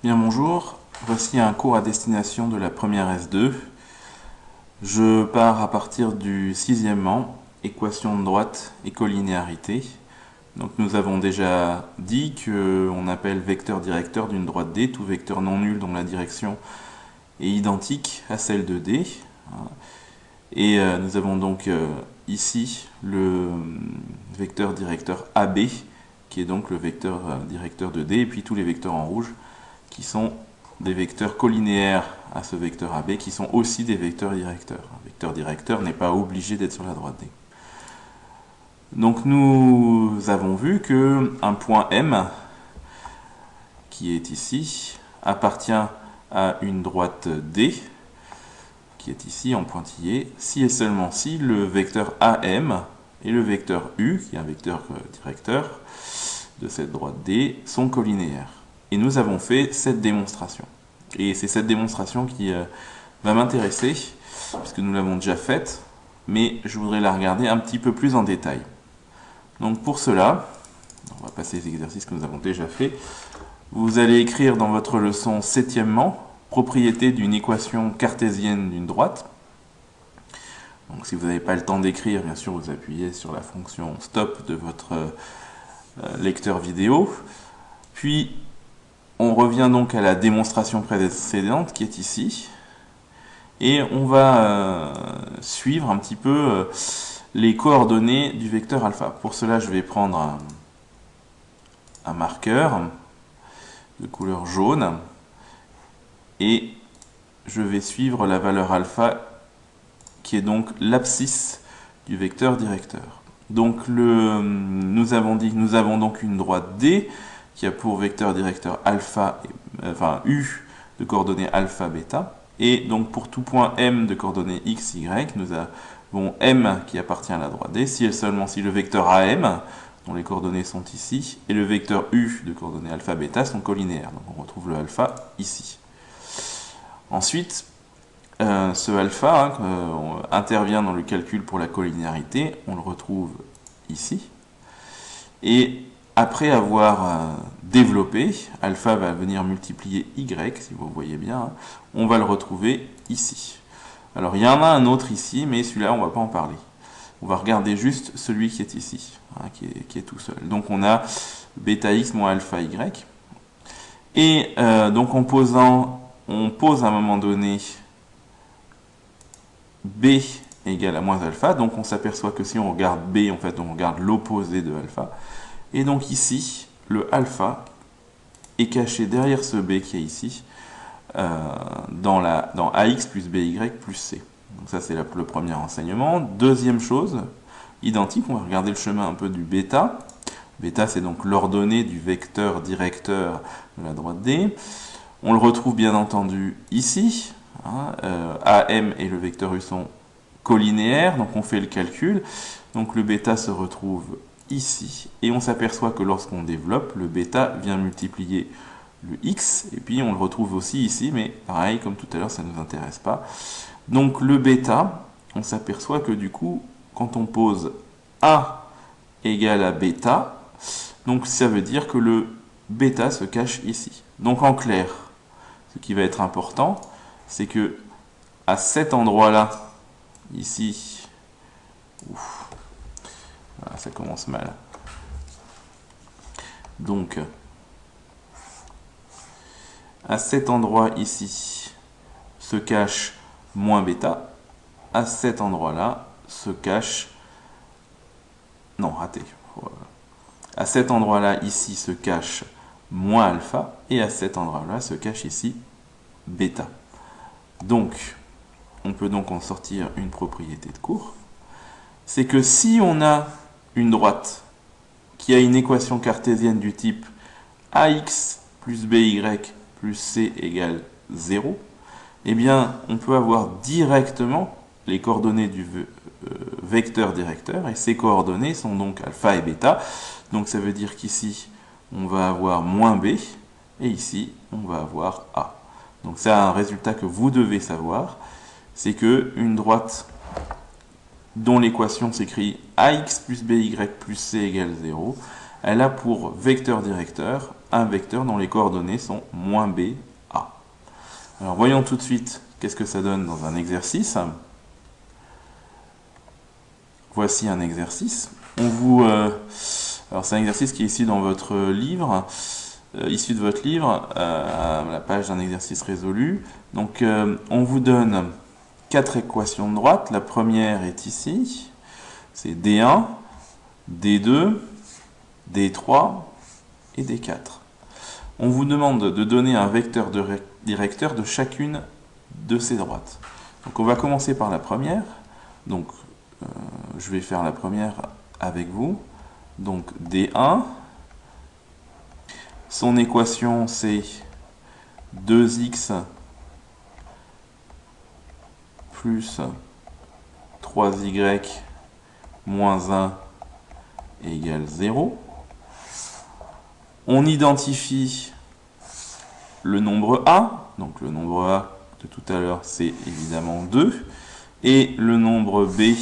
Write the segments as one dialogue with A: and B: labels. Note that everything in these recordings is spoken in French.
A: Bien bonjour, voici un cours à destination de la première S2. Je pars à partir du sixièmement, équation de droite et collinéarité. Donc nous avons déjà dit qu'on appelle vecteur directeur d'une droite D tout vecteur non nul dont la direction est identique à celle de D. Et nous avons donc ici le vecteur directeur AB qui est donc le vecteur directeur de D et puis tous les vecteurs en rouge qui sont des vecteurs collinéaires à ce vecteur AB qui sont aussi des vecteurs directeurs. Un vecteur directeur n'est pas obligé d'être sur la droite D. Donc nous avons vu qu'un point M, qui est ici, appartient à une droite D, qui est ici en pointillé, si et seulement si le vecteur AM et le vecteur U, qui est un vecteur directeur de cette droite D, sont collinéaires. Et nous avons fait cette démonstration. Et c'est cette démonstration qui va m'intéresser, puisque nous l'avons déjà faite, mais je voudrais la regarder un petit peu plus en détail. Donc pour cela, on va passer les exercices que nous avons déjà faits. Vous allez écrire dans votre leçon septièmement, propriété d'une équation cartésienne d'une droite. Donc si vous n'avez pas le temps d'écrire, bien sûr, vous appuyez sur la fonction stop de votre lecteur vidéo. Puis, on revient donc à la démonstration précédente qui est ici. Et on va suivre un petit peu les coordonnées du vecteur alpha. Pour cela, je vais prendre un marqueur de couleur jaune et je vais suivre la valeur alpha qui est donc l'abscisse du vecteur directeur. Donc nous avons dit que nous avons donc une droite D qui a pour vecteur directeur alpha, enfin U de coordonnées alpha, bêta. Et donc pour tout point M de coordonnées x, y, nous avons M qui appartient à la droite D, si et seulement si le vecteur AM, dont les coordonnées sont ici, et le vecteur U de coordonnées alpha, bêta sont collinéaires. Donc on retrouve le alpha ici. Ensuite, ce alpha intervient dans le calcul pour la collinéarité, on le retrouve ici. Et après avoir développé, alpha va venir multiplier y, si vous voyez bien, on va le retrouver ici. Alors il y en a un autre ici, mais celui-là on ne va pas en parler. On va regarder juste celui qui est ici, qui est tout seul. Donc on a bêta x moins alpha y. Et donc on pose à un moment donné b égale à moins alpha. Donc on s'aperçoit que si on regarde b, en fait on regarde l'opposé de alpha. Et donc ici, le alpha est caché derrière ce b qui est ici, dans ax plus by plus c. Donc ça c'est le premier enseignement. Deuxième chose, identique, on va regarder le chemin un peu du bêta. Bêta c'est donc l'ordonnée du vecteur directeur de la droite D. On le retrouve bien entendu ici. AM et le vecteur U sont collinéaires, donc on fait le calcul. Donc le bêta se retrouve ici. Et on s'aperçoit que lorsqu'on développe, le bêta vient multiplier le x, et puis on le retrouve aussi ici, mais pareil, comme tout à l'heure, ça ne nous intéresse pas. Donc le bêta, on s'aperçoit que du coup, quand on pose A égale à bêta, donc ça veut dire que le bêta se cache ici. Donc en clair, ce qui va être important, c'est que à cet endroit-là, ici, voilà, ça commence mal. Donc, à cet endroit ici, se cache moins bêta. À cet endroit-là, se cache... Non, raté. À cet endroit-là, ici, se cache moins alpha. Et à cet endroit-là, se cache ici bêta. Donc, on peut donc en sortir une propriété de cours. C'est que si on a une droite qui a une équation cartésienne du type ax plus by plus c égale 0, eh bien, on peut avoir directement les coordonnées du vecteur directeur, et ces coordonnées sont donc alpha et bêta. Donc ça veut dire qu'ici, on va avoir moins b, et ici, on va avoir a. Donc ça, un résultat que vous devez savoir, c'est qu'une droite dont l'équation s'écrit ax plus by plus c égale 0, elle a pour vecteur directeur un vecteur dont les coordonnées sont moins b, a. Alors voyons tout de suite qu'est-ce que ça donne dans un exercice. Voici un exercice. Alors c'est un exercice qui est ici dans votre livre, issu de votre livre, à la page d'un exercice résolu. Donc on vous donne 4 équations de droite. La première est ici, c'est D1, D2, D3 et D4. On vous demande de donner un vecteur directeur de chacune de ces droites. Donc on va commencer par la première. Donc je vais faire la première avec vous. Donc D1, son équation c'est 2x plus 3y moins 1 égale 0. On identifie le nombre A, donc le nombre A de tout à l'heure c'est évidemment 2, et le nombre B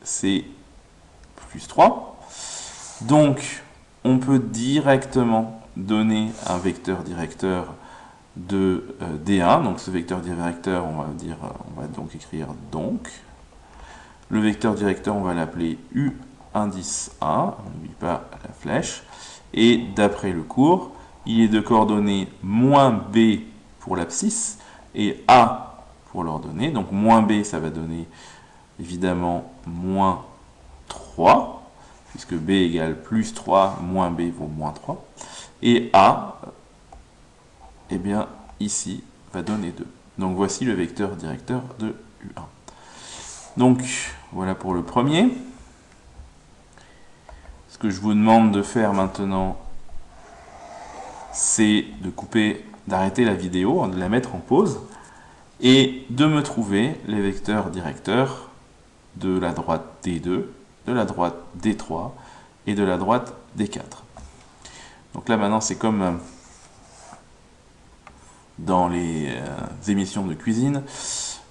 A: c'est plus 3. Donc on peut directement donner un vecteur directeur de D1, donc ce vecteur directeur on va donc écrire donc. Le vecteur directeur on va l'appeler U indice A, on n'oublie pas la flèche. Et d'après le cours, il est de coordonnées moins B pour l'abscisse et A pour l'ordonnée. Donc moins B, ça va donner évidemment moins 3, puisque B égale plus 3, moins B vaut moins 3. Et A, eh bien, ici, va donner 2. Donc voici le vecteur directeur de U1. Donc, voilà pour le premier. Ce que je vous demande de faire maintenant, c'est de d'arrêter la vidéo, de la mettre en pause, et de me trouver les vecteurs directeurs de la droite D2, de la droite D3 et de la droite D4. Donc là maintenant c'est comme dans les émissions de cuisine,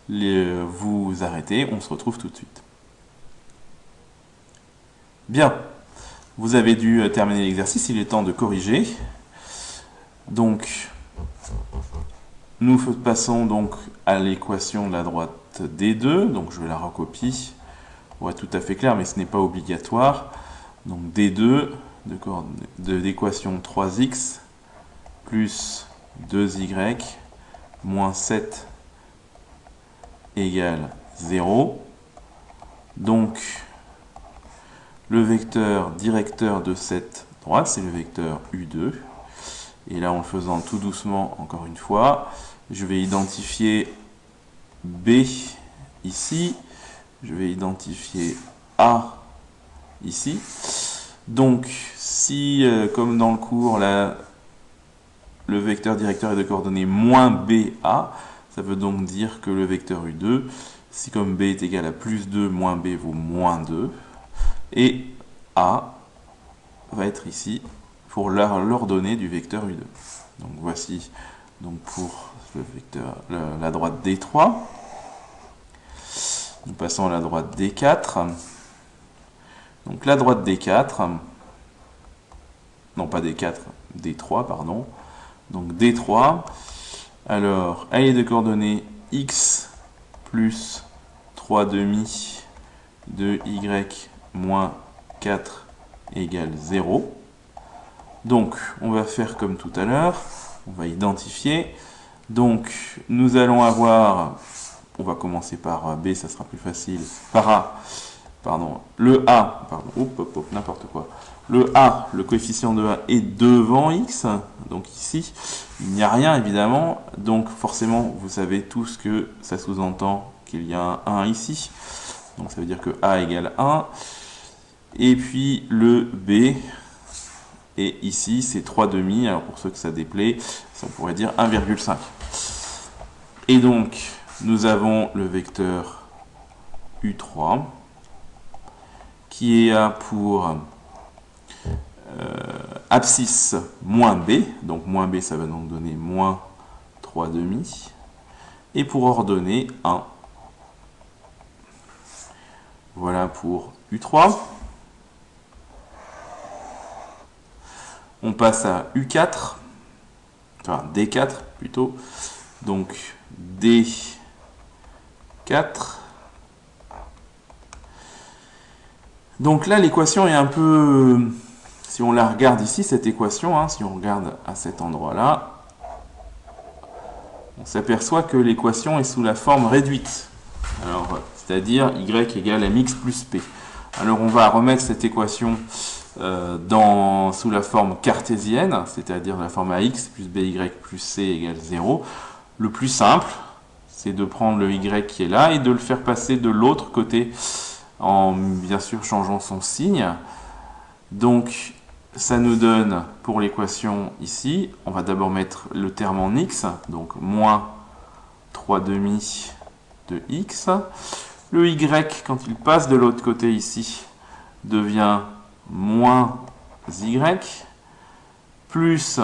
A: vous arrêtez, on se retrouve tout de suite. Bien. Vous avez dû terminer l'exercice, il est temps de corriger. Donc, nous passons donc à l'équation de la droite D2. Donc, je vais la recopier pour être tout à fait clair, mais ce n'est pas obligatoire. Donc, D2 de l'équation 3x plus 2y moins 7 égale 0. Donc, le vecteur directeur de cette droite, c'est le vecteur U2. Et là, en le faisant tout doucement, encore une fois, je vais identifier B ici. Je vais identifier A ici. Donc, si, comme dans le cours, là, le vecteur directeur est de coordonnées moins BA, ça veut donc dire que le vecteur U2, si comme B est égal à plus 2, moins B vaut moins 2. Et A va être ici pour l'ordonnée du vecteur U2. Donc voici donc pour le vecteur, la droite D3. Nous passons à la droite D4. Donc la droite D4, non pas D4, D3, pardon. Donc D3, alors elle est de coordonnées x plus 3 demi de y moins 4 égale 0. Donc, on va faire comme tout à l'heure, on va identifier. Donc, nous allons avoir, on va commencer par B, ça sera plus facile, par A, pardon, le A, pardon, n'importe quoi. Le A, le coefficient de A est devant x, donc ici, il n'y a rien évidemment, donc forcément, vous savez tous que ça sous-entend qu'il y a un 1 ici. Donc ça veut dire que A égale 1. Et puis le B, et ici c'est 3 demi, alors pour ceux que ça déplaît, on pourrait dire 1,5. Et donc nous avons le vecteur U3 qui est pour abscisse moins B, donc moins B ça va donc donner moins 3 demi, et pour ordonnée 1. Voilà pour U3. on passe à U4, enfin D4 plutôt, donc D4. Donc là, l'équation est un peu... Si on la regarde ici, cette équation, hein, si on regarde à cet endroit-là, on s'aperçoit que l'équation est sous la forme réduite. Alors, c'est-à-dire y égale mx plus p. Alors, on va remettre cette équation sous la forme cartésienne, c'est-à-dire la forme ax plus by plus c égale 0. Le plus simple, c'est de prendre le y qui est là et de le faire passer de l'autre côté en bien sûr changeant son signe. Donc, ça nous donne pour l'équation ici, on va d'abord mettre le terme en x, donc moins 3 demi de x. Le y, quand il passe de l'autre côté ici, devient moins y, plus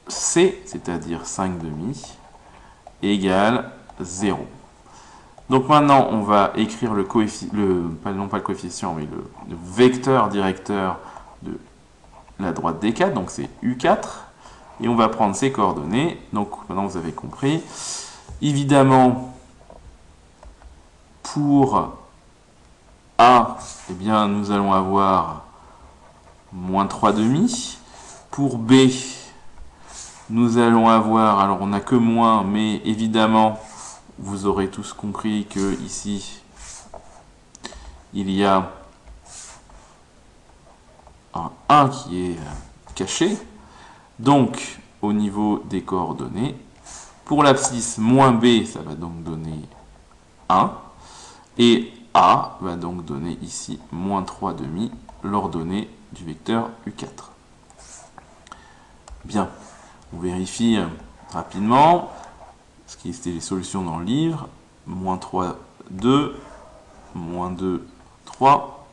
A: c, c'est-à-dire 5 demi, égale 0. Donc maintenant, on va écrire le coefficient, non pas le coefficient, mais le vecteur directeur de la droite D4, donc c'est U4, et on va prendre ses coordonnées. Donc maintenant, vous avez compris. Évidemment, pour A, eh bien, nous allons avoir moins 3 demi. Pour B, nous allons avoir, alors on n'a que moins, mais évidemment, vous aurez tous compris que ici, il y a un 1 qui est caché. Donc, au niveau des coordonnées, pour l'abscisse moins B, ça va donc donner 1. Et A va donc donner ici moins 3 demi, l'ordonnée du vecteur U4. Bien, on vérifie rapidement ce qui était les solutions dans le livre. Moins 3, 2, moins 2, 3,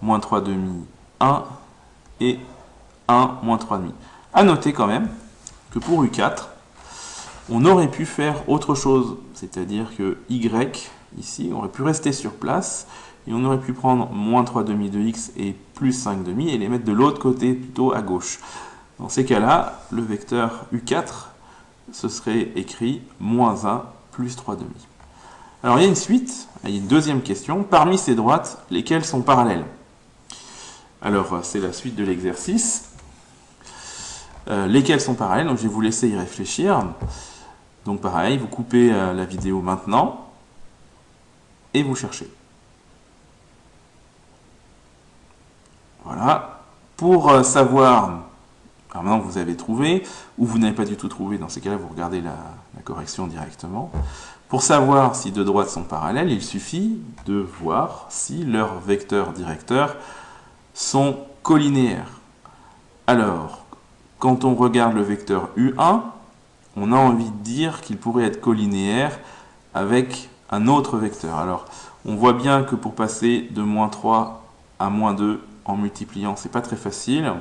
A: moins 3 demi, 1, et 1, moins 3 demi. À noter quand même que pour U4, on aurait pu faire autre chose, c'est-à-dire que Y, ici, aurait pu rester sur place, et on aurait pu prendre moins 3 demi de x et plus 5 demi, et les mettre de l'autre côté, plutôt à gauche. Dans ces cas-là, le vecteur U4, ce serait écrit moins 1 plus 3 demi. Alors il y a une suite, il y a une deuxième question. Parmi ces droites, lesquelles sont parallèles? Alors c'est la suite de l'exercice. Lesquelles sont parallèles? Donc je vais vous laisser y réfléchir. Donc pareil, vous coupez la vidéo maintenant et vous cherchez. Voilà. Pour savoir, alors maintenant que vous avez trouvé, ou vous n'avez pas du tout trouvé, dans ces cas-là, vous regardez la correction directement. Pour savoir si deux droites sont parallèles, il suffit de voir si leurs vecteurs directeurs sont collinéaires. Alors, quand on regarde le vecteur U1, on a envie de dire qu'il pourrait être collinéaire avec un autre vecteur. Alors, on voit bien que pour passer de moins 3 à moins 2 en multipliant, c'est pas très facile.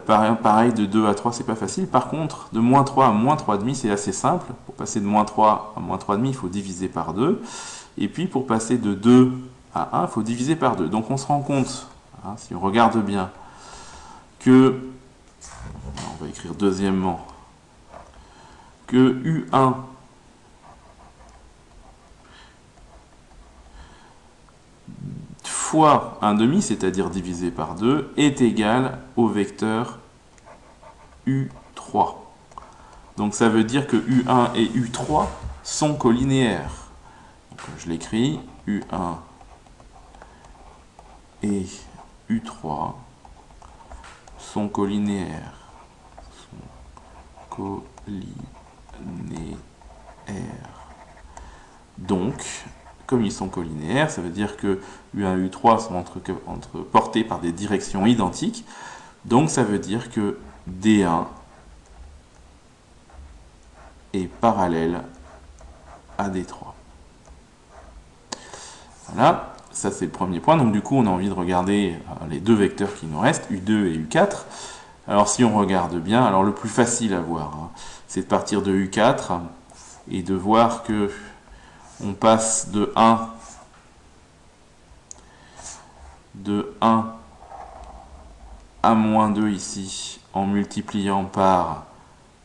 A: Pareil, de 2 à 3, c'est pas facile. Par contre, de moins 3 à moins 3,5, c'est assez simple. Pour passer de moins 3 à moins 3,5, il faut diviser par 2. Et puis, pour passer de 2 à 1, il faut diviser par 2. Donc, on se rend compte, hein, si on regarde bien, que, on va écrire deuxièmement, que U1 fois 1,5, c'est-à-dire divisé par 2, est égal au vecteur U3. Donc ça veut dire que U1 et U3 sont collinéaires. Donc, je l'écris, U1 et U3 sont collinéaires. Donc, comme ils sont collinéaires, ça veut dire que U1 et U3 sont portés par des directions identiques. Donc, ça veut dire que D1 est parallèle à D3. Voilà, ça c'est le premier point. Donc, du coup, on a envie de regarder les deux vecteurs qui nous restent, U2 et U4. Alors, si on regarde bien, alors le plus facile à voir, hein, c'est de partir de U4 et de voir que on passe de 1 un moins 2 ici en multipliant par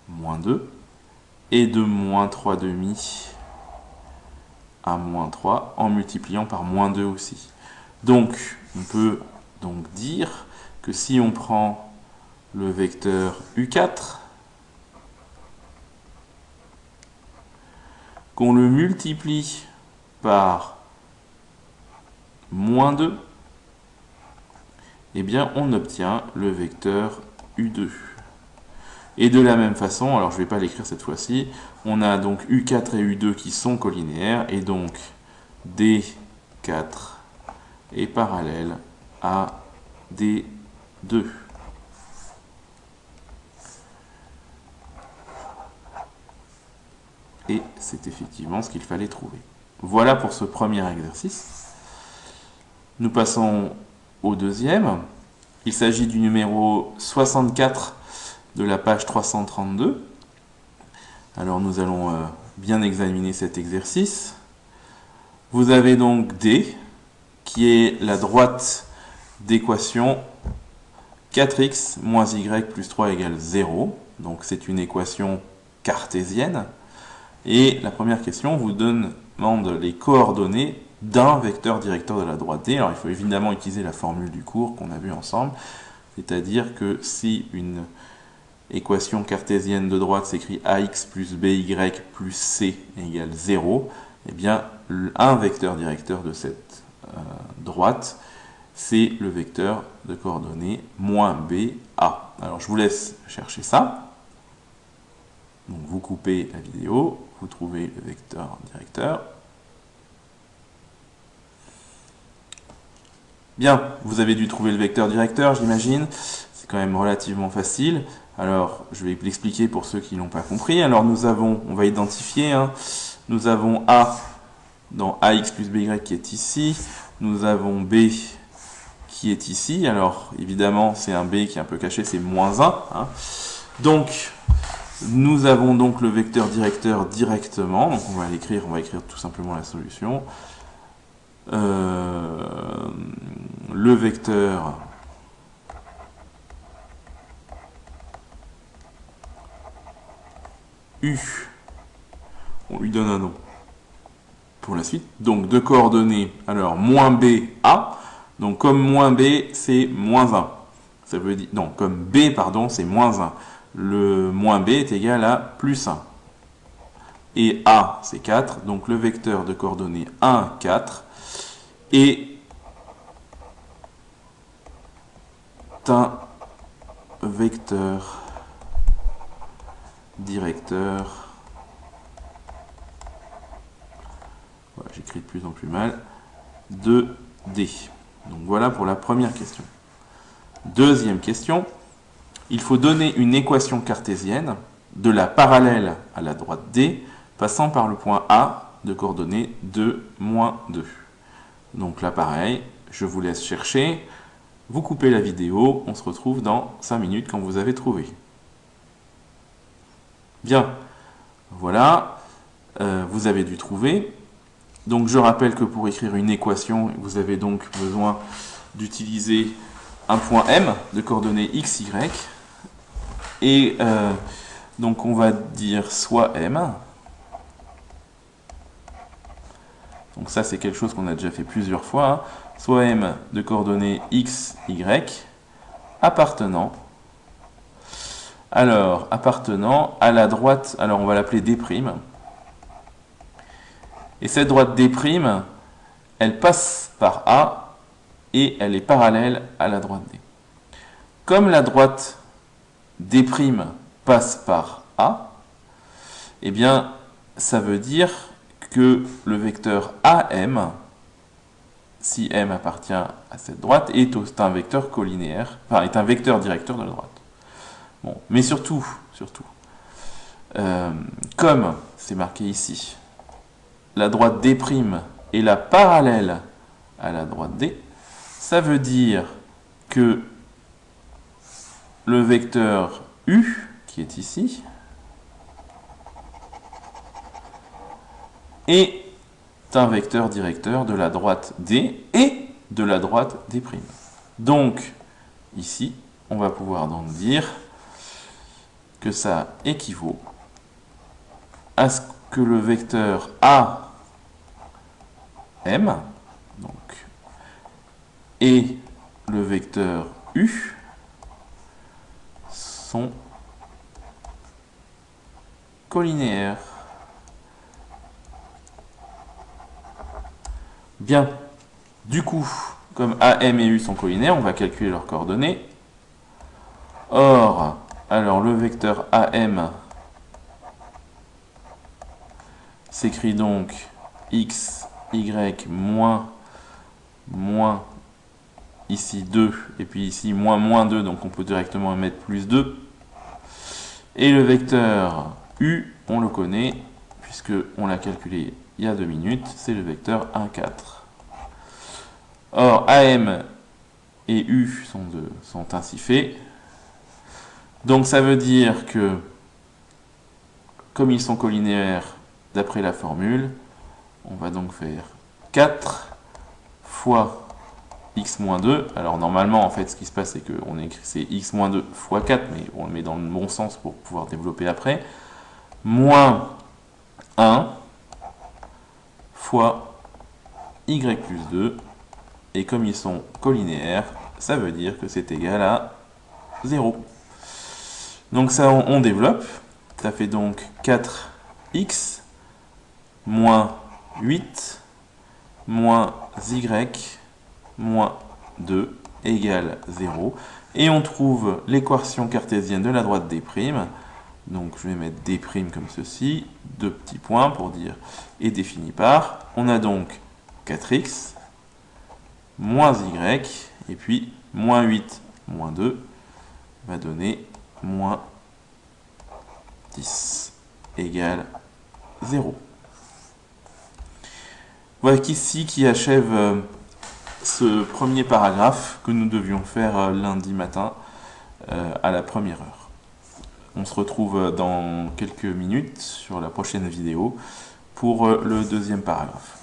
A: moins 2 et de moins 3 demi à moins 3 en multipliant par moins 2 aussi. Donc, on peut donc dire que si on prend le vecteur U4, qu'on le multiplie par moins 2, eh bien on obtient le vecteur U2. Et de la même façon, alors je ne vais pas l'écrire cette fois-ci, on a donc U4 et U2 qui sont collinaires, et donc D4 est parallèle à D2. Et c'est effectivement ce qu'il fallait trouver. Voilà pour ce premier exercice. Nous passons au deuxième. Il s'agit du numéro 64 de la page 332. Alors nous allons bien examiner cet exercice. Vous avez donc D, qui est la droite d'équation 4x moins y plus 3 égale 0. Donc c'est une équation cartésienne. Et la première question vous demande les coordonnées d'un vecteur directeur de la droite D. Alors il faut évidemment utiliser la formule du cours qu'on a vu ensemble, c'est-à-dire que si une équation cartésienne de droite s'écrit ax plus by plus c égale 0, eh bien un vecteur directeur de cette droite, c'est le vecteur de coordonnées moins b, a. Alors je vous laisse chercher ça. Donc vous coupez la vidéo, vous trouvez le vecteur directeur. Bien, vous avez dû trouver le vecteur directeur, j'imagine. C'est quand même relativement facile. Alors, je vais l'expliquer pour ceux qui n'ont pas compris. Alors, on va identifier, nous avons A dans AX plus BY qui est ici. Nous avons B qui est ici. Alors, évidemment, c'est un B qui est un peu caché, c'est moins 1. Donc, nous avons donc le vecteur directeur directement. Donc, on va écrire tout simplement la solution. Le vecteur U, on lui donne un nom pour la suite, donc de coordonnées, alors moins B, A, donc comme moins B, c'est moins 1, ça veut dire, non, comme B, pardon, c'est moins 1, le moins B est égal à plus 1, et A, c'est 4, donc le vecteur de coordonnées 1, 4, est un vecteur directeur, voilà, j'écris de plus en plus mal, de D. Donc voilà pour la première question. Deuxième question, il faut donner une équation cartésienne de la parallèle à la droite D, passant par le point A de coordonnées 2, moins 2. Donc là pareil, je vous laisse chercher, vous coupez la vidéo, on se retrouve dans 5 minutes quand vous avez trouvé. Bien, voilà, vous avez dû trouver. Donc je rappelle que pour écrire une équation, vous avez donc besoin d'utiliser un point M de coordonnées x, y. Et donc on va dire soit M. Donc ça c'est quelque chose qu'on a déjà fait plusieurs fois. Soit M de coordonnées x, y appartenant. Alors, appartenant à la droite, alors on va l'appeler D'. Et cette droite D', elle passe par A et elle est parallèle à la droite D. Comme la droite D' passe par A, eh bien, ça veut dire que le vecteur AM, si M appartient à cette droite, est un vecteur collinéaire, enfin, est un vecteur directeur de la droite. Bon, mais surtout, comme c'est marqué ici, la droite D' est la parallèle à la droite D, ça veut dire que le vecteur U, qui est ici, est un vecteur directeur de la droite D et de la droite D'. Donc, ici, on va pouvoir donc dire que ça équivaut à ce que le vecteur AM, donc, et le vecteur U sont collinéaires. Bien, du coup, comme AM et U sont collinéaires, on va calculer leurs coordonnées. Or, alors le vecteur AM s'écrit donc x, y, moins ici 2, et puis ici moins 2, donc on peut directement mettre plus 2. Et le vecteur U, on le connaît, puisque on l'a calculé il y a 2 minutes, c'est le vecteur 1, 4. Or, AM et U sont ainsi faits. Donc ça veut dire que, comme ils sont collinéaires d'après la formule, on va donc faire 4 fois x-2. Alors normalement, en fait, ce qui se passe, c'est qu'on écrit c'est x-2 fois 4, mais on le met dans le bon sens pour pouvoir développer après. Moins 1 fois y plus 2. Et comme ils sont collinéaires, ça veut dire que c'est égal à 0. Donc ça, on développe. Ça fait donc 4x moins 8 moins y moins 2 égale 0. Et on trouve l'équation cartésienne de la droite des primes. Donc je vais mettre des primes comme ceci, deux petits points pour dire et défini par. On a donc 4x moins y, et puis moins 8 moins 2 va donner moins 10 égale 0. Voilà ici qui achève ce premier paragraphe que nous devions faire lundi matin à la première heure. On se retrouve dans quelques minutes sur la prochaine vidéo pour le deuxième paragraphe.